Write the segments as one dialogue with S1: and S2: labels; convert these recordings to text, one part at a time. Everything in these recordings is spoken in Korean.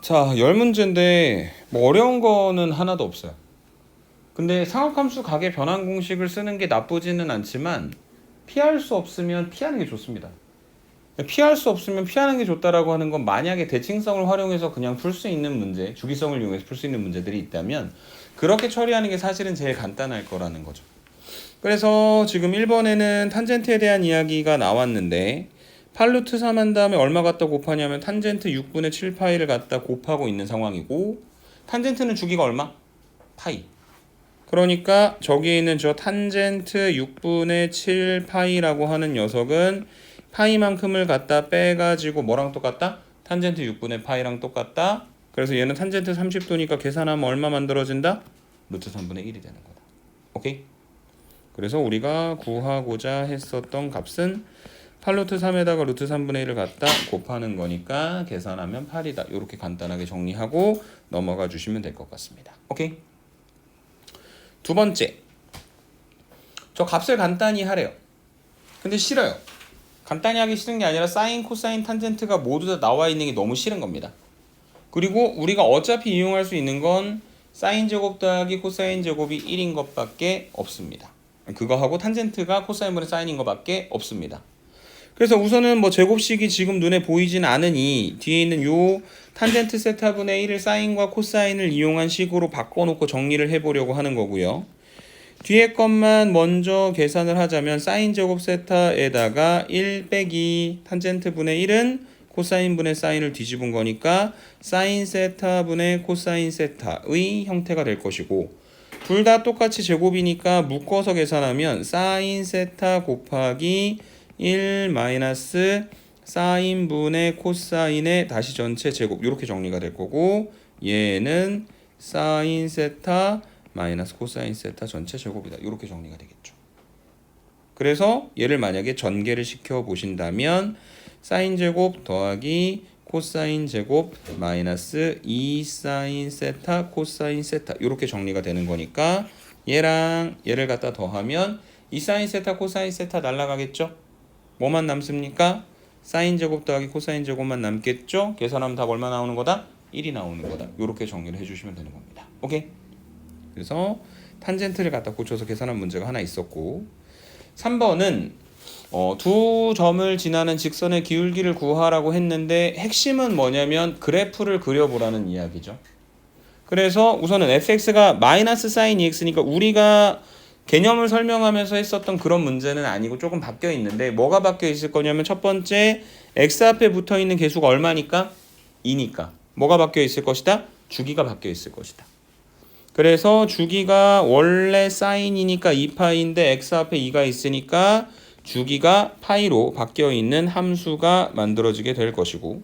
S1: 자, 열 문제인데 뭐 어려운 거는 하나도 없어요. 근데 상업함수 각의 변환 공식을 쓰는 게 나쁘지는 않지만 피할 수 없으면 피하는 게 좋습니다. 피할 수 없으면 피하는 게 좋다라고 하는 건 만약에 대칭성을 활용해서 그냥 풀 수 있는 문제, 주기성을 이용해서 풀 수 있는 문제들이 있다면 그렇게 처리하는 게 사실은 제일 간단할 거라는 거죠. 그래서 지금 1번에는 탄젠트에 대한 이야기가 나왔는데 8루트 3 한 다음에 얼마 갖다 곱하냐면 탄젠트 6분의 7파이를 갖다 곱하고 있는 상황이고 탄젠트는 주기가 얼마? 파이. 그러니까 저기에 있는 저 탄젠트 6분의 7파이라고 하는 녀석은 파이만큼을 갖다 빼가지고 뭐랑 똑같다? 탄젠트 6분의 파이랑 똑같다. 그래서 얘는 탄젠트 30도니까 계산하면 얼마 만들어진다? 루트 3분의 1이 되는 거다. 오케이? 그래서 우리가 구하고자 했었던 값은 8루트 3에다가 루트 3분의 1을 갖다 곱하는 거니까 계산하면 8이다. 이렇게 간단하게 정리하고 넘어가 주시면 될 것 같습니다. 오케이? 두 번째, 저 값을 간단히 하래요. 근데 싫어요. 간단히 하기 싫은 게 아니라 사인, 코사인, 탄젠트가 모두 다 나와 있는 게 너무 싫은 겁니다. 그리고 우리가 어차피 이용할 수 있는 건 사인 제곱 더하기 코사인 제곱이 1인 것밖에 없습니다. 그거하고 탄젠트가 코사인분의 사인인 것밖에 없습니다. 그래서 우선은 뭐 제곱식이 지금 눈에 보이진 않으니 뒤에 있는 요 탄젠트 세타분의 1을 사인과 코사인을 이용한 식으로 바꿔놓고 정리를 해보려고 하는 거고요. 뒤에 것만 먼저 계산을 하자면 사인 제곱 세타에다가 1 빼기 탄젠트 분의 1은 코사인 분의 사인을 뒤집은 거니까 사인 세타 분의 코사인 세타의 형태가 될 것이고 둘 다 똑같이 제곱이니까 묶어서 계산하면 사인 세타 곱하기 1 마이너스 사인 분의 코사인의 다시 전체 제곱 이렇게 정리가 될 거고 얘는 사인 세타 마이너스 코사인 세타 전체 제곱이다. 이렇게 정리가 되겠죠. 그래서 얘를 만약에 전개를 시켜 보신다면 사인 제곱 더하기 코사인 제곱 마이너스 2 사인 세타 코사인 세타 이렇게 정리가 되는 거니까 얘랑 얘를 갖다 더하면 2 사인 세타 코사인 세타 날라가겠죠? 뭐만 남습니까? 사인 제곱 더하기 코사인 제곱만 남겠죠? 계산하면 답 얼마 나오는 거다? 1이 나오는 거다. 이렇게 정리를 해주시면 되는 겁니다. 오케이? 그래서 탄젠트를 갖다 고쳐서 계산한 문제가 하나 있었고 3번은 두 점을 지나는 직선의 기울기를 구하라고 했는데 핵심은 뭐냐면 그래프를 그려보라는 이야기죠. 그래서 우선은 fx가 마이너스 사인 2x니까 우리가 개념을 설명하면서 했었던 그런 문제는 아니고 조금 바뀌어 있는데 뭐가 바뀌어 있을 거냐면 첫 번째 x 앞에 붙어 있는 개수가 얼마니까? 2니까 뭐가 바뀌어 있을 것이다? 주기가 바뀌어 있을 것이다. 그래서 주기가 원래 사인이니까 2파이인데 x 앞에 2가 있으니까 주기가 파이로 바뀌어 있는 함수가 만들어지게 될 것이고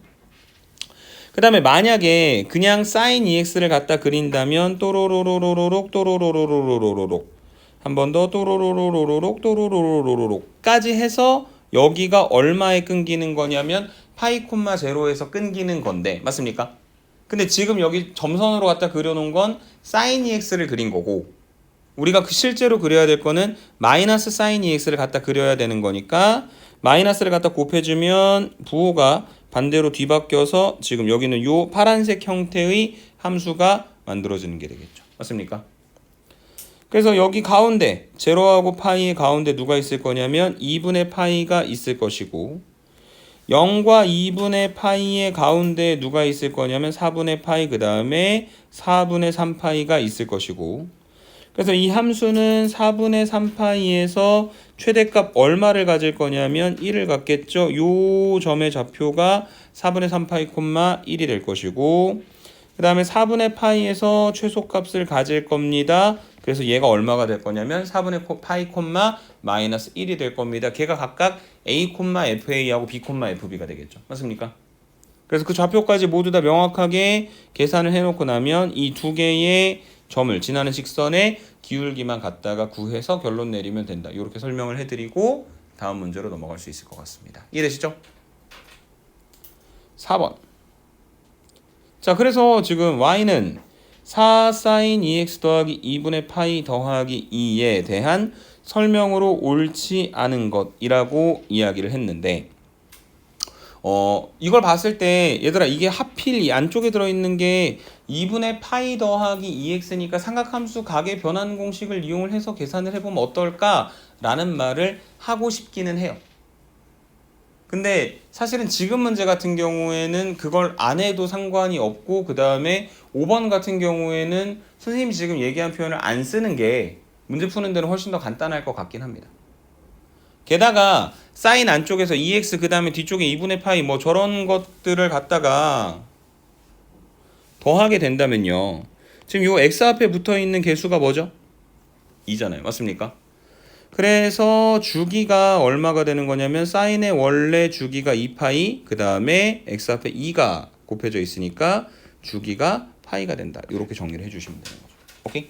S1: 그 다음에 만약에 그냥 사인 2x를 갖다 그린다면 또로로로로록 또로로로로로록 한 번 더 또로로로로록 또로로로로록까지 해서 여기가 얼마에 끊기는 거냐면 파이 콤마 제로에서 끊기는 건데 맞습니까? 근데 지금 여기 점선으로 갖다 그려놓은 건 사인 2x를 그린 거고 우리가 실제로 그려야 될 거는 마이너스 사인 2x를 갖다 그려야 되는 거니까 마이너스를 갖다 곱해주면 부호가 반대로 뒤바뀌어서 지금 여기는 요 파란색 형태의 함수가 만들어지는 게 되겠죠. 맞습니까? 그래서 여기 가운데 제로하고 파이의 가운데 누가 있을 거냐면 2분의 파이가 있을 것이고 0과 2분의 파이의 가운데 누가 있을 거냐면 4분의 파이 그 다음에 4분의 3파이가 있을 것이고 그래서 이 함수는 4분의 3파이에서 최대값 얼마를 가질 거냐면 1을 갖겠죠. 요 점의 좌표가 4분의 3파이 콤마 1이 될 것이고 그 다음에 4분의 파이에서 최소값을 가질 겁니다. 그래서 얘가 얼마가 될 거냐면 4분의 파이 콤마 마이너스 1이 될 겁니다. 걔가 각각 a 콤마 fa하고 b 콤마 fb가 되겠죠. 맞습니까? 그래서 그 좌표까지 모두 다 명확하게 계산을 해놓고 나면 이 두 개의 점을 지나는 직선의 기울기만 갖다가 구해서 결론 내리면 된다. 이렇게 설명을 해드리고 다음 문제로 넘어갈 수 있을 것 같습니다. 이해되시죠? 4번. 자, 그래서 지금 y는 4 sin 2x 더하기 2분의 파이 더하기 2에 대한 설명으로 옳지 않은 것이라고 이야기를 했는데 이걸 봤을 때 얘들아 이게 하필 이 안쪽에 들어있는 게 2분의 파이 더하기 2x니까 삼각함수 각의 변환 공식을 이용을 해서 계산을 해보면 어떨까? 라는 말을 하고 싶기는 해요. 근데 사실은 지금 문제 같은 경우에는 그걸 안 해도 상관이 없고 그 다음에 5번 같은 경우에는 선생님이 지금 얘기한 표현을 안 쓰는 게 문제 푸는 데는 훨씬 더 간단할 것 같긴 합니다. 게다가 사인 안쪽에서 2x 그 다음에 뒤쪽에 2분의 파이 뭐 저런 것들을 갖다가 더하게 된다면요. 지금 요 x 앞에 붙어있는 개수가 뭐죠? 2잖아요. 맞습니까? 그래서 주기가 얼마가 되는 거냐면 사인의 원래 주기가 2파이 그 다음에 x 앞에 2가 곱해져 있으니까 주기가 파이가 된다. 이렇게 정리를 해주시면 되는 거죠. 오케이?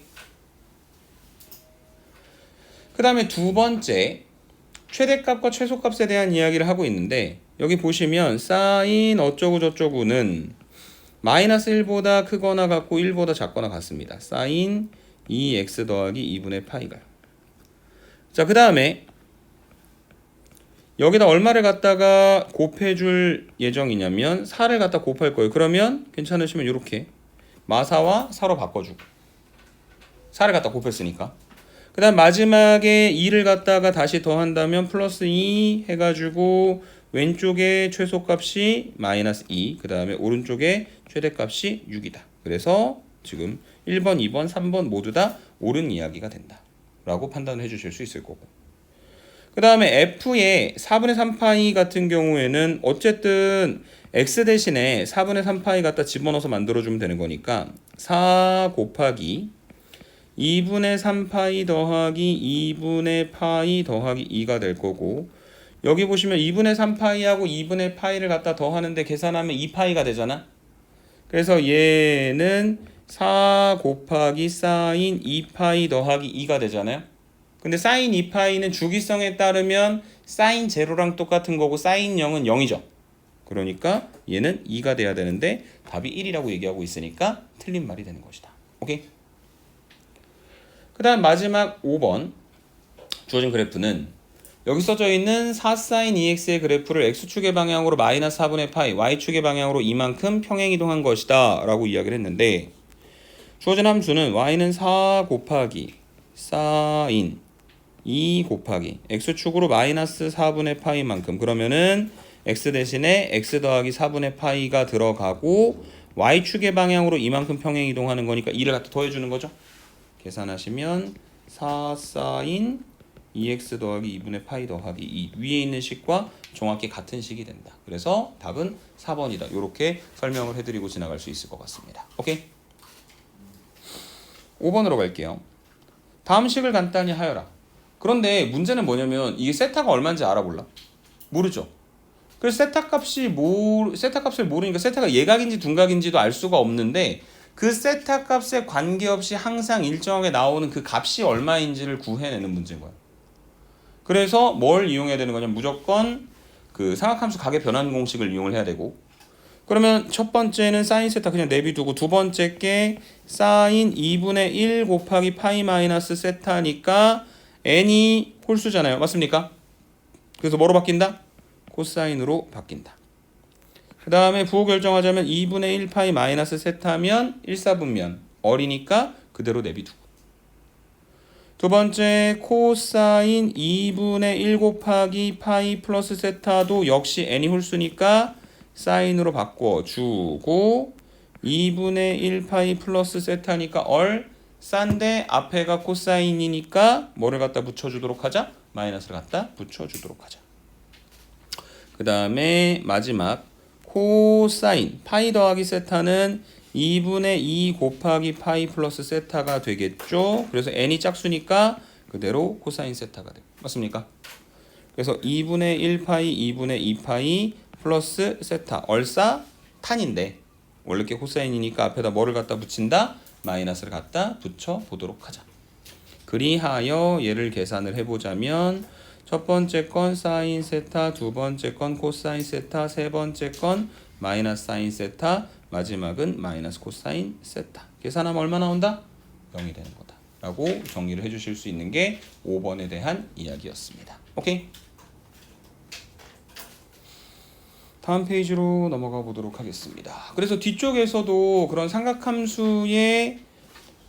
S1: 그 다음에 두 번째 최대값과 최소값에 대한 이야기를 하고 있는데 여기 보시면 사인 어쩌고 저쩌고는 마이너스 1보다 크거나 같고 1보다 작거나 같습니다. 사인 2x 더하기 2분의 파이가요. 자, 그 다음에 여기다 얼마를 갖다가 곱해줄 예정이냐면 4를 갖다 곱할 거예요. 그러면 괜찮으시면 이렇게 마사와 4로 바꿔주고 4를 갖다 곱했으니까 그 다음 마지막에 2를 갖다가 다시 더한다면 플러스 2 해가지고 왼쪽에 최소값이 마이너스 2 그 다음에 오른쪽에 최대값이 6이다. 그래서 지금 1번, 2번, 3번 모두 다 옳은 이야기가 된다 라고 판단을 해주실 수 있을 거고 그 다음에 F의 4분의 3파이 같은 경우에는 어쨌든 X 대신에 4분의 3파이 갖다 집어넣어서 만들어주면 되는 거니까 4 곱하기 2분의 3파이 더하기 2분의 파이 더하기 2가 될 거고 여기 보시면 2분의 3파이하고 2분의 파이를 갖다 더하는데 계산하면 2파이가 되잖아. 그래서 얘는 4 곱하기 사인 2파이 더하기 2가 되잖아요. 근데 사인 2파이는 주기성에 따르면 사인 제로랑 똑같은 거고 사인 0은 0이죠. 그러니까 얘는 2가 돼야 되는데 답이 1이라고 얘기하고 있으니까 틀린 말이 되는 것이다. 오케이? 그 다음 마지막 5번 주어진 그래프는 여기 써져 있는 4sin 2x의 그래프를 x축의 방향으로 마이너스 4분의 파이 y축의 방향으로 이만큼 평행이동한 것이다 라고 이야기를 했는데 주어진 함수는 y는 4 곱하기 sin 2 곱하기 x축으로 마이너스 4분의 파이만큼 그러면은 x 대신에 x 더하기 4분의 파이가 들어가고 y축의 방향으로 이만큼 평행이동하는 거니까 2를 갖다 더해주는 거죠. 계산하시면 4 sin 2x 더하기 2분의 파이 더하기 2 위에 있는 식과 정확히 같은 식이 된다. 그래서 답은 4번이다. 이렇게 설명을 해드리고 지나갈 수 있을 것 같습니다. 오케이? 5번으로 갈게요. 다음 식을 간단히 하여라. 그런데 문제는 뭐냐면 이게 세타가 얼마인지 알아볼라? 모르죠. 그래서 세타 값을 모르니까 세타가 예각인지 둔각인지도 알 수가 없는데 그 세타 값에 관계없이 항상 일정하게 나오는 그 값이 얼마인지를 구해내는 문제인 거야. 그래서 뭘 이용해야 되는 거냐면 무조건 그 삼각함수 각의 변환 공식을 이용을 해야 되고 그러면 첫 번째는 사인 세타 그냥 내비두고 두 번째 게 사인 2분의 1 곱하기 파이 마이너스 세타니까 n이 홀수잖아요. 맞습니까? 그래서 뭐로 바뀐다? 코사인으로 바뀐다. 그 다음에 부호 결정하자면 2분의 1 파이 마이너스 세타면 1사분면 어리니까 그대로 내비두고 두 번째 코사인 2분의 1 곱하기 파이 플러스 세타도 역시 n이 홀수니까 사인으로 바꿔주고 2분의 1 파이 플러스 세타니까 싼데 앞에가 코사인이니까 뭐를 갖다 붙여주도록 하자? 마이너스를 갖다 붙여주도록 하자. 그 다음에 마지막 코사인 파이 더하기 세타는 2분의 2 곱하기 파이 플러스 세타가 되겠죠. 그래서 n이 짝수니까 그대로 코사인 세타가 돼요. 맞습니까? 그래서 2분의 1 파이 2분의 2 파이 플러스 세타 얼싸 탄인데 원래 게 코사인이니까 앞에다 뭐를 갖다 붙인다? 마이너스를 갖다 붙여보도록 하자. 그리하여 얘를 계산을 해보자면 첫 번째 건 사인 세타, 두 번째 건 코사인 세타, 세 번째 건 마이너스 사인 세타, 마지막은 마이너스 코사인 세타. 계산하면 얼마 나온다? 0이 되는 거다 라고 정리를 해주실 수 있는 게 5번에 대한 이야기였습니다. 오케이? 다음 페이지로 넘어가 보도록 하겠습니다. 그래서 뒤쪽에서도 그런 삼각함수의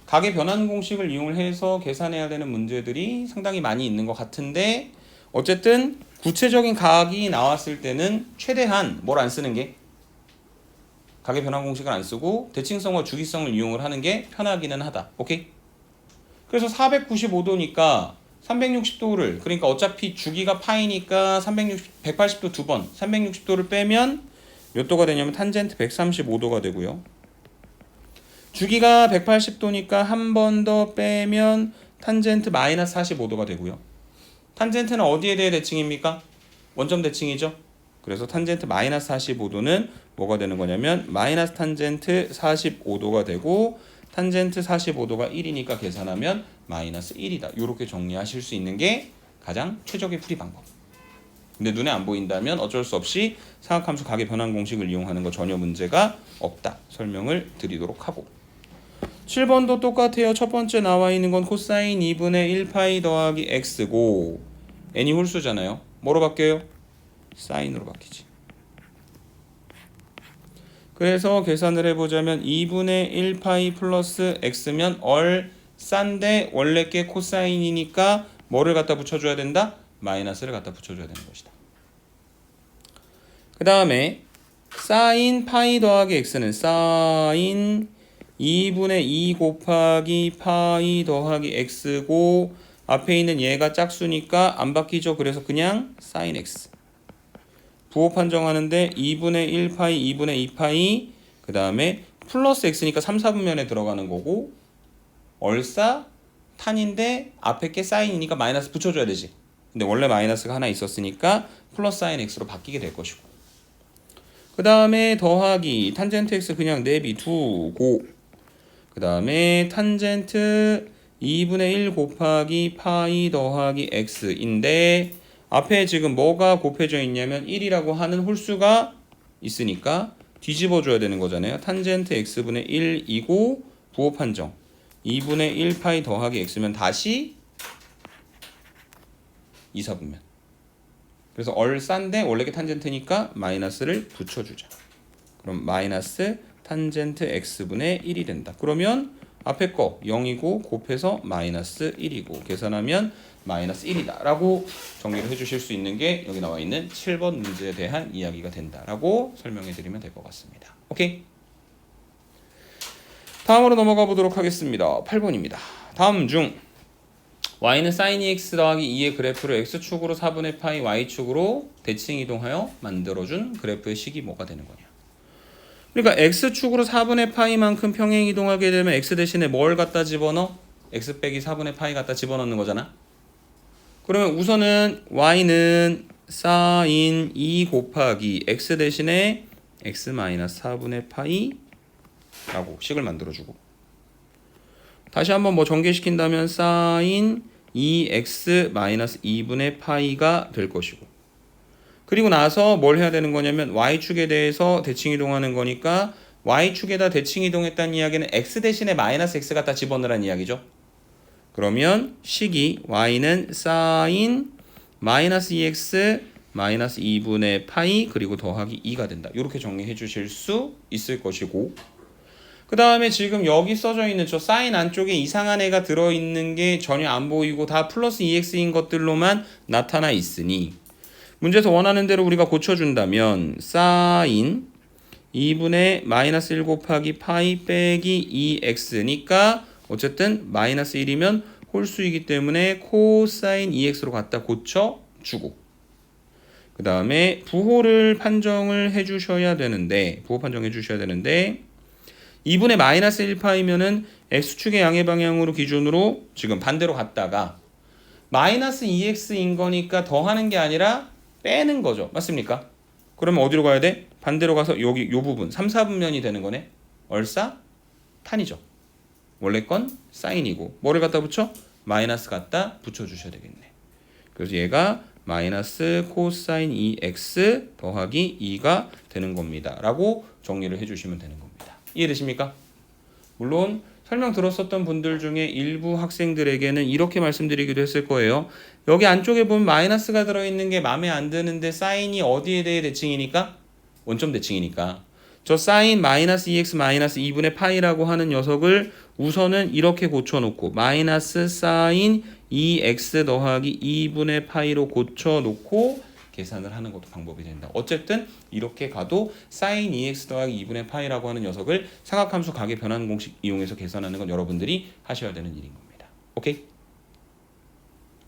S1: 각의 변환 공식을 이용해서 계산해야 되는 문제들이 상당히 많이 있는 것 같은데, 어쨌든 구체적인 각이 나왔을 때는 최대한 뭘 안 쓰는 게, 각의 변환 공식을 안 쓰고 대칭성과 주기성을 이용을 하는 게 편하기는 하다. 오케이? 그래서 495도니까 360도를, 그러니까 어차피 주기가 파이니까 180도 두 번, 360도를 빼면 몇 도가 되냐면 탄젠트 135도가 되고요. 주기가 180도니까 한 번 더 빼면 탄젠트 마이너스 45도가 되고요. 탄젠트는 어디에 대해 대칭입니까? 원점 대칭이죠. 그래서 탄젠트 마이너스 45도는 뭐가 되는 거냐면 마이너스 탄젠트 45도가 되고, 탄젠트 45도가 1이니까 계산하면 마이너스 1이다. 이렇게 정리하실 수 있는 게 가장 최적의 풀이 방법. 근데 눈에 안 보인다면 어쩔 수 없이 사각함수 각의 변환 공식을 이용하는 거 전혀 문제가 없다. 설명을 드리도록 하고, 7번도 똑같아요. 첫 번째 나와 있는 건 코사인 2분의 1파이 더하기 x고, n이 홀수잖아요. 뭐로 바뀌어요? 사인으로 바뀌지. 그래서 계산을 해보자면 2분의 1파이 플러스 x면 얼싼데 원래 게 코사인이니까 뭐를 갖다 붙여줘야 된다? 마이너스를 갖다 붙여줘야 되는 것이다. 그 다음에 사인 파이 더하기 x는 사인 2분의 2 곱하기 파이 더하기 x고, 앞에 있는 얘가 짝수니까 안 바뀌죠. 그래서 그냥 사인 x. 부호 판정하는데 2분의 1파이, 2분의 2파이, 그 다음에 플러스 x니까 3, 4분면에 들어가는 거고, 얼싸 탄인데 앞에 게 사인이니까 마이너스 붙여줘야 되지. 근데 원래 마이너스가 하나 있었으니까 플러스 사인 x로 바뀌게 될 것이고, 그 다음에 더하기 탄젠트 x 그냥 내비두고, 그 다음에 탄젠트 2분의 1 곱하기 파이 더하기 x인데 앞에 지금 뭐가 곱해져 있냐면 1이라고 하는 홀수가 있으니까 뒤집어 줘야 되는 거잖아요. 탄젠트 x분의 1이고 부호 판정 2분의 1 파이 더하기 x면 다시 2, 4분면. 그래서 얼싼데 원래 게 탄젠트니까 마이너스를 붙여주자. 그럼 마이너스 탄젠트 x분의 1이 된다. 그러면 앞에 거 0이고 곱해서 마이너스 1이고 계산하면 마이너스 1이다 라고 정리를 해주실 수 있는 게 여기 나와 있는 7번 문제에 대한 이야기가 된다 라고 설명해 드리면 될 것 같습니다. 오케이? 다음으로 넘어가 보도록 하겠습니다. 8번입니다. 다음 중 y는 sin 2x 더하기 2의 그래프를 x축으로 4분의 파이 y축으로 대칭 이동하여 만들어준 그래프의 식이 뭐가 되는 거냐. 그러니까 x축으로 4분의 파이만큼 평행 이동하게 되면 x 대신에 뭘 갖다 집어넣어? x 빼기 4분의 파이 갖다 집어넣는 거잖아. 그러면 우선은 y는 sin 2 곱하기 x 대신에 x 마이너스 4분의 파이 라고 식을 만들어주고, 다시 한번 뭐 전개시킨다면 sin 2x 마이너스 2분의 파이가 될 것이고, 그리고 나서 뭘 해야 되는 거냐면 y축에 대해서 대칭 이동하는 거니까 y축에다 대칭 이동했다는 이야기는 x 대신에 마이너스 x 갖다 집어넣으라는 이야기죠. 그러면 식이 y는 sin 마이너스 2x 마이너스 2분의 파이 그리고 더하기 2가 된다. 이렇게 정리해 주실 수 있을 것이고, 그 다음에 지금 여기 써져 있는 저 사인 안쪽에 이상한 애가 들어있는 게 전혀 안 보이고 다 플러스 2x인 것들로만 나타나 있으니 문제에서 원하는 대로 우리가 고쳐준다면 사인 2분의 마이너스 1 곱하기 파이 빼기 2x니까 어쨌든 마이너스 1이면 홀수이기 때문에 코사인 2x로 갖다 고쳐주고, 그 다음에 부호를 판정을 해주셔야 되는데, 부호 판정해 주셔야 되는데 2분의 마이너스 1파이면은 x축의 양의 방향으로 기준으로 지금 반대로 갔다가 마이너스 2x인 거니까 더하는 게 아니라 빼는 거죠. 맞습니까? 그러면 어디로 가야 돼? 반대로 가서 여기 요 부분 3, 4분면이 되는 거네. 얼싸 탄이죠. 원래 건 사인이고 뭐를 갖다 붙여? 마이너스 갖다 붙여주셔야 되겠네. 그래서 얘가 마이너스 코사인 2x 더하기 2가 되는 겁니다 라고 정리를 해주시면 되는 겁니다. 이해되십니까? 물론 설명 들었었던 분들 중에 일부 학생들에게는 이렇게 말씀드리기도 했을 거예요. 여기 안쪽에 보면 마이너스가 들어있는 게 마음에 안 드는데 사인이 어디에 대해 대칭이니까? 원점 대칭이니까. 저 사인 마이너스 2x 마이너스 2분의 파이라고 하는 녀석을 우선은 이렇게 고쳐놓고 마이너스 사인 2x 더하기 2분의 파이로 고쳐놓고 계산을 하는 것도 방법이 된다. 어쨌든 이렇게 가도 사인 2x 더하기 2분의 파이라고 하는 녀석을 사각함수 각의 변환 공식 이용해서 계산하는 건 여러분들이 하셔야 되는 일인 겁니다. 오케이?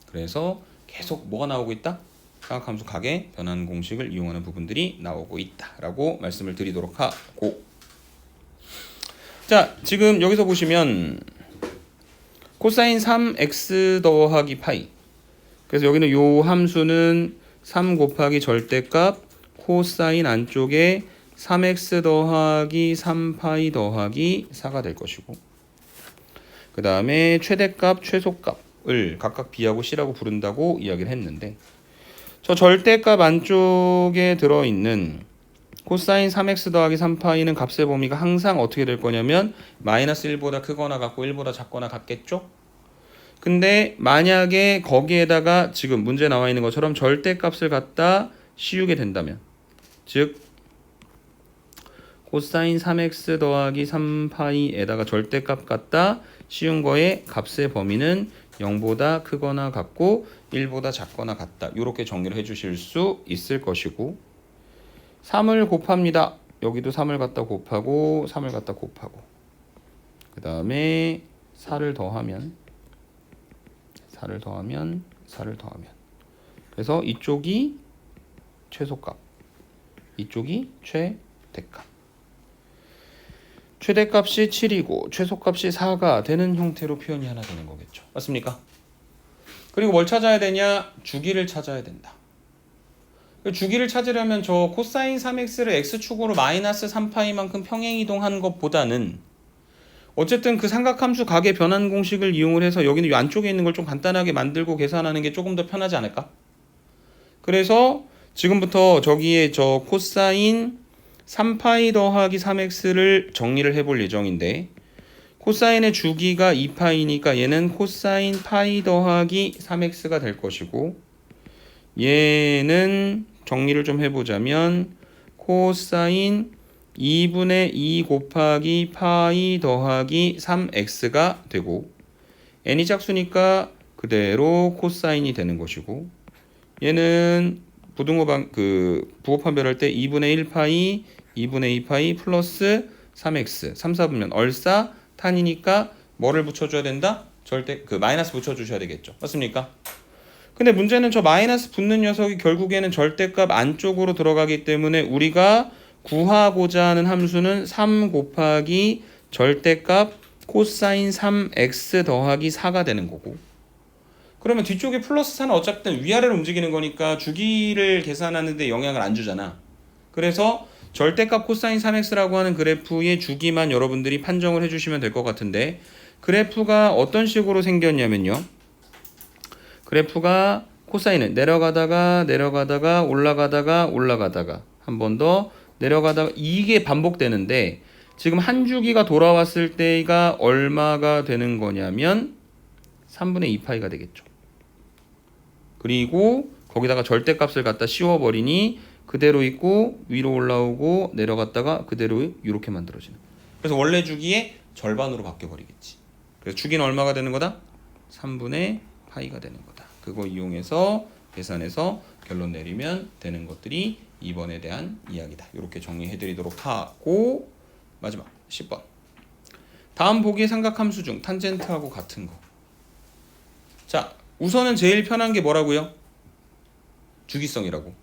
S1: 그래서 계속 뭐가 나오고 있다? 사각함수 각의 변환 공식을 이용하는 부분들이 나오고 있다라고 말씀을 드리도록 하고, 자, 지금 여기서 보시면 코사인 3x 더하기 파이, 그래서 여기는 요 함수는 3 곱하기 절대값 코사인 안쪽에 3x 더하기 3파이 더하기 4가 될 것이고, 그 다음에 최대값 최소값을 각각 b하고 c라고 부른다고 이야기를 했는데, 저 절대값 안쪽에 들어있는 코사인 3x 더하기 3파이는 값의 범위가 항상 어떻게 될 거냐면 마이너스 1보다 크거나 같고 1보다 작거나 같겠죠? 근데 만약에 거기에다가 지금 문제 나와 있는 것처럼 절대값을 갖다 씌우게 된다면, 즉 코사인 3x 더하기 3파이에다가 절대값 갖다 씌운 거에 값의 범위는 0보다 크거나 같고 1보다 작거나 같다. 이렇게 정리를 해주실 수 있을 것이고, 3을 곱합니다. 여기도 3을 갖다 곱하고 3을 갖다 곱하고, 그 다음에 4를 더하면 그래서 이쪽이 최소값, 이쪽이 최대값. 최대값이 7이고 최소값이 4가 되는 형태로 표현이 하나 되는 거겠죠. 맞습니까? 그리고 뭘 찾아야 되냐? 주기를 찾아야 된다. 주기를 찾으려면 저 코사인 3x를 x축으로 마이너스 3파이만큼 평행이동한 것보다는 어쨌든 그 삼각함수 각의 변환 공식을 이용을 해서 여기는 이 안쪽에 있는 걸 좀 간단하게 만들고 계산하는 게 조금 더 편하지 않을까? 그래서 지금부터 저기에 저 코사인 3파이 더하기 3x를 정리를 해볼 예정인데, 코사인의 주기가 2파이니까 얘는 코사인 파이 더하기 3x가 될 것이고, 얘는 정리를 좀 해보자면 코사인 2분의 2 곱하기 파이 더하기 3x가 되고, n이 짝수니까 그대로 코사인이 되는 것이고, 얘는 부호 판별할 때 2분의 1파이 2분의 2파이 플러스 3x 3, 4분면 얼싸 탄이니까 뭐를 붙여줘야 된다? 절대 마이너스 붙여주셔야 되겠죠. 맞습니까? 근데 문제는 저 마이너스 붙는 녀석이 결국에는 절대값 안쪽으로 들어가기 때문에 우리가 구하고자 하는 함수는 3 곱하기 절대값 코사인 3x 더하기 4가 되는 거고, 그러면 뒤쪽에 플러스 4는 어차피 위아래로 움직이는 거니까 주기를 계산하는 데 영향을 안 주잖아. 그래서 절대값 코사인 3x라고 하는 그래프의 주기만 여러분들이 판정을 해주시면 될 것 같은데, 그래프가 어떤 식으로 생겼냐면요, 그래프가 코사인은 내려가다가 올라가다가 한 번 더 내려가다가 이게 반복되는데, 지금 한 주기가 돌아왔을 때가 얼마가 되는 거냐면 3분의 2파이가 되겠죠. 그리고 거기다가 절대값을 갖다 씌워버리니 그대로 있고 위로 올라오고 내려갔다가 그대로 이렇게 만들어지는. 그래서 원래 주기의 절반으로 바뀌어버리겠지. 그래서 주기는 얼마가 되는 거다? 3분의 파이가 되는 거다. 그거 이용해서 계산해서 결론 내리면 되는 것들이 2번에 대한 이야기다. 이렇게 정리해드리도록 하고, 마지막 10번. 다음 보기의 삼각함수 중 탄젠트하고 같은 거. 자, 우선은 제일 편한 게 뭐라고요? 주기성이라고.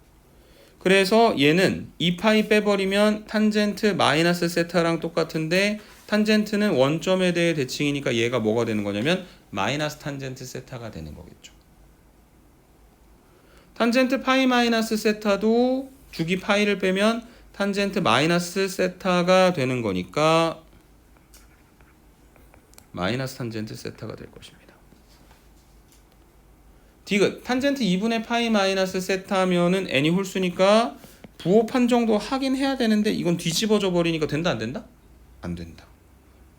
S1: 그래서 얘는 2파이 빼버리면 탄젠트 마이너스 세타랑 똑같은데, 탄젠트는 원점에 대해 대칭이니까 얘가 뭐가 되는 거냐면 마이너스 탄젠트 세타가 되는 거겠죠. 탄젠트 파이 마이너스 세타도 주기 파이를 빼면 탄젠트 마이너스 세타가 되는 거니까 마이너스 탄젠트 세타가 될 것입니다. 디귿 탄젠트 2분의 파이 마이너스 세타면은 n이 홀수니까 부호 판정도 하긴 해야 되는데, 이건 뒤집어져 버리니까 된다 안 된다? 안 된다.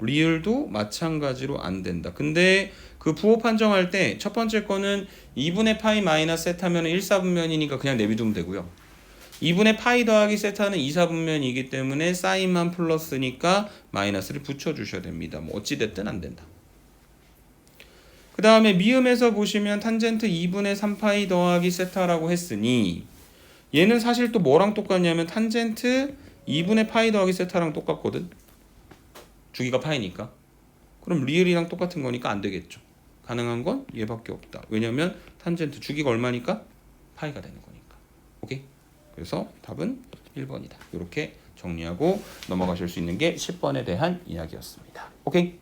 S1: 리을도 마찬가지로 안 된다. 근데 그 부호 판정할 때 첫 번째 거는 2분의 파이 마이너스 세타면 1, 4분면이니까 그냥 내비두면 되고요. 2분의 파이 더하기 세타는 이사분면이기 때문에 사인만 플러스니까 마이너스를 붙여주셔야 됩니다. 뭐 어찌됐든 안 된다. 그 다음에 미음에서 보시면 탄젠트 2분의 3파이 더하기 세타라고 했으니 얘는 사실 또 뭐랑 똑같냐면 탄젠트 2분의 파이 더하기 세타랑 똑같거든. 주기가 파이니까. 그럼 리을이랑 똑같은 거니까 안 되겠죠. 가능한 건 얘밖에 없다. 왜냐면 탄젠트 주기가 얼마니까? 파이가 되는 거니까. 오케이? 그래서 답은 1번이다. 이렇게 정리하고 넘어가실 수 있는 게 10번에 대한 이야기였습니다. 오케이?